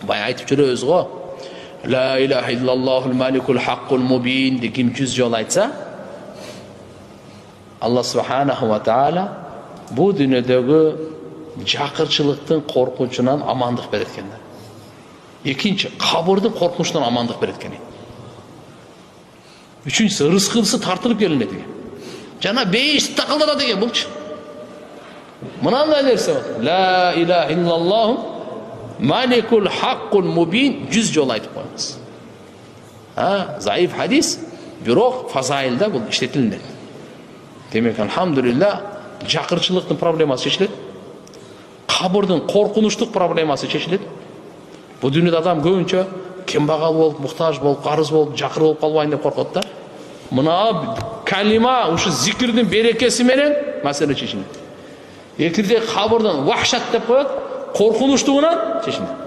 Бай айтып жүрөбүз го. Ла илаха иллаллахул маликул хаққул мубин деген 100 жол айтса, Алла субханаху ва таала бу дүниедегі жакырчылыктын коркунчунан амандык берет экен. Экинчи, кабырдын коркунучунан амандык берет экен. Үчүнчүсү, рызкысы тартылып келинет экен. Жана бейиш такылдата деген булчу. Мынандай нерсе бар. Ла илаха иллаллаху маликул хаққул мубин 100 жол айтып коюңуз. Заиф хадис, бирок фазаилда бул иштетилет. Демек, алхамдулилlah, жакырчылыктын проблемасы чечилет. Кабырдын коркунучтук проблемасы чечилет. Бу дүйнөдө адам көбүнчө кембагал болуп, муктаж болуп, карыз болуп, жакыр болуп калбайын деп коркот да. Мына калима, ушу зикирдин берекеси менен маселе чечилет. Экирде кабырдын вахшат деп коет, коркунучтугунан чечилет.